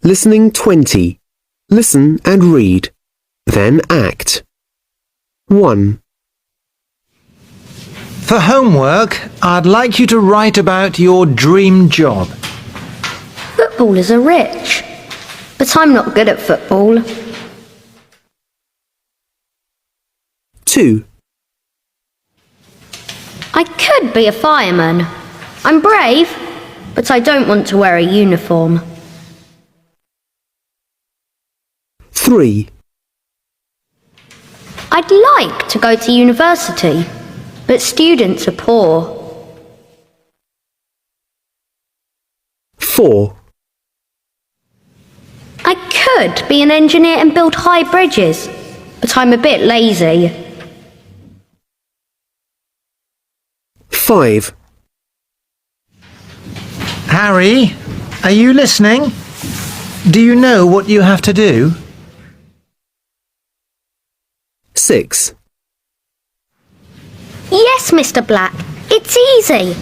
Listening 20. Listen and read. Then act. 1, For homework, I'd like you to write about your dream job. Footballers are rich, but I'm not good at football. 2, I could be a fireman. I'm brave, but I don't want to wear a uniform. 3, I'd like to go to university, but students are poor. 4, I could be an engineer and build high bridges, but I'm a bit lazy. 5, Harry, are you listening? Do you know what you have to do? 6, Yes, Mr. Black, it's easy.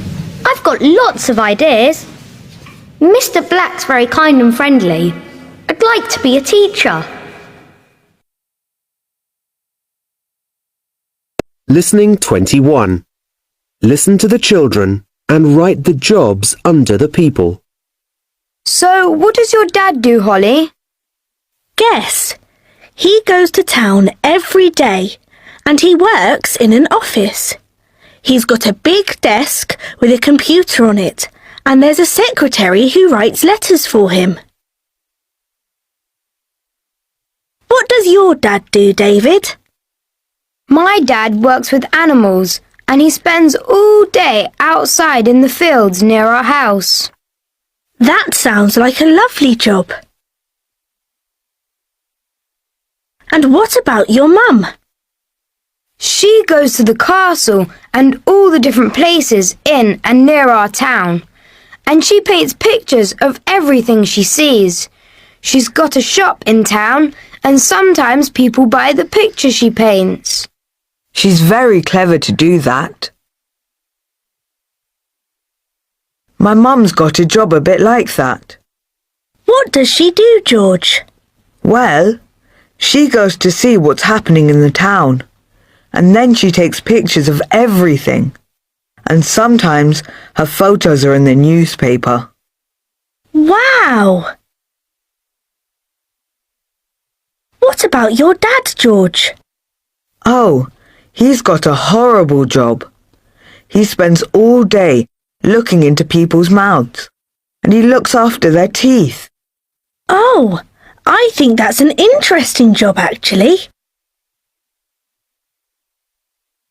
I've got lots of ideas. Mr. Black's very kind and friendly. I'd like to be a teacher. Listening 21. Listen to the children and write the jobs under the people. So, what does your dad do, Holly? Guess. He goes to town every day and he works in an office. He's got a big desk with a computer on it and there's a secretary who writes letters for him. What does your dad do, David? My dad works with animals and he spends all day outside in the fields near our house. That sounds like a lovely job. And what about your mum? She goes to the castle and all the different places in and near our town. And she paints pictures of everything she sees. She's got a shop in town and sometimes people buy the pictures she paints. She's very clever to do that. My mum's got a job a bit like that. What does she do, George? Well, she goes to see what's happening in the town, and then she takes pictures of everything. And sometimes her photos are in the newspaper. Wow! What about your dad, George? Oh, he's got a horrible job. He spends all day looking into people's mouths, and he looks after their teeth. Oh, I think that's an interesting job, actually.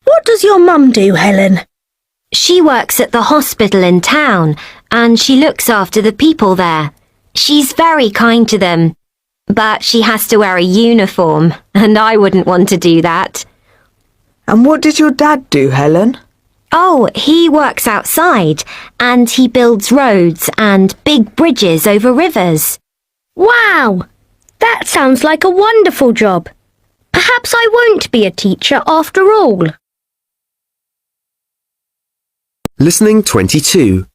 What does your mum do, Helen? She works at the hospital in town and she looks after the people there. She's very kind to them, but she has to wear a uniform and I wouldn't want to do that. And what does your dad do, Helen? Oh, he works outside and he builds roads and big bridges over rivers. Wow! That sounds like a wonderful job. Perhaps I won't be a teacher after all. Listening 22.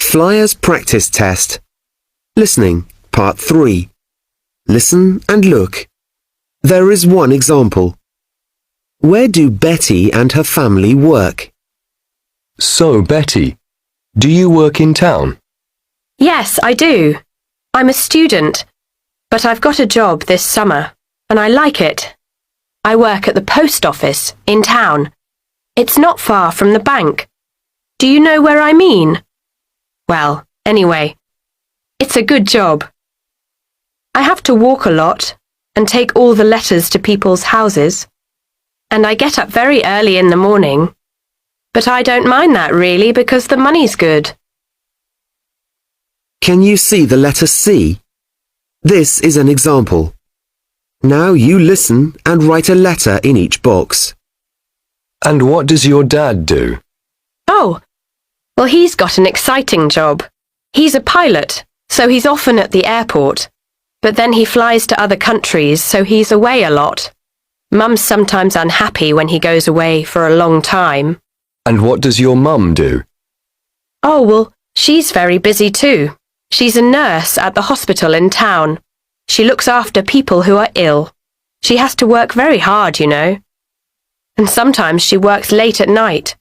Flyers practice test. Listening, part 3. Listen and look. There is one example. Where do Betty and her family work? So, Betty, do you work in town? Yes, I do. I'm a student, but I've got a job this summer, and I like it. I work at the post office in town. It's not far from the bank. Do you know where I mean? Well, anyway, it's a good job. I have to walk a lot and take all the letters to people's houses, and I get up very early in the morning. But I don't mind that really because the money's good. Can you see the letter C? This is an example. Now you listen and write a letter in each box. And what does your dad do? Oh, well, he's got an exciting job. He's a pilot, so he's often at the airport. But then he flies to other countries, so he's away a lot. Mum's sometimes unhappy when he goes away for a long time. And what does your mum do? Oh, well, she's very busy too. She's a nurse at the hospital in town. She looks after people who are ill. She has to work very hard, you know. And sometimes she works late at night.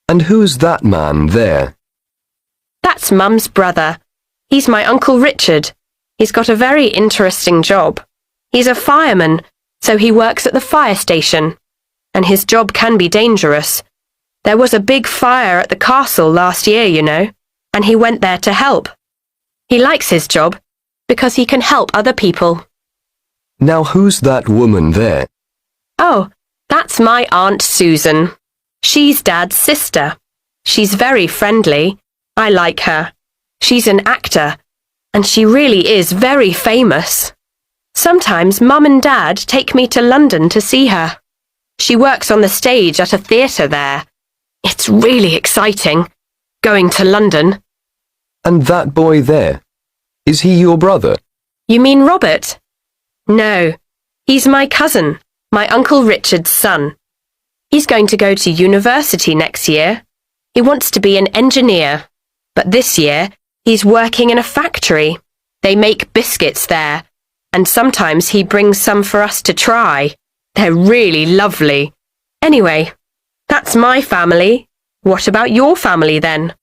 And who's that man there? That's Mum's brother. He's my Uncle Richard. He's got a very interesting job. He's a fireman, so he works at the fire station. And his job can be dangerous. There was a big fire at the castle last year, you know, and he went there to help. He likes his job because he can help other people. Now who's that woman there? Oh, that's my Aunt Susan. She's Dad's sister. She's very friendly. I like her. She's an actor, and she really is very famous. Sometimes Mum and Dad take me to London to see her. She works on the stage at a theatre there. It's really exciting, going to London. And that boy there, is he your brother? You mean Robert? No, he's my cousin, my Uncle Richard's son. He's going to go to university next year. He wants to be an engineer, but this year he's working in a factory. They make biscuits there, and sometimes he brings some for us to try. They're really lovely. Anyway, that's my family. What about your family then?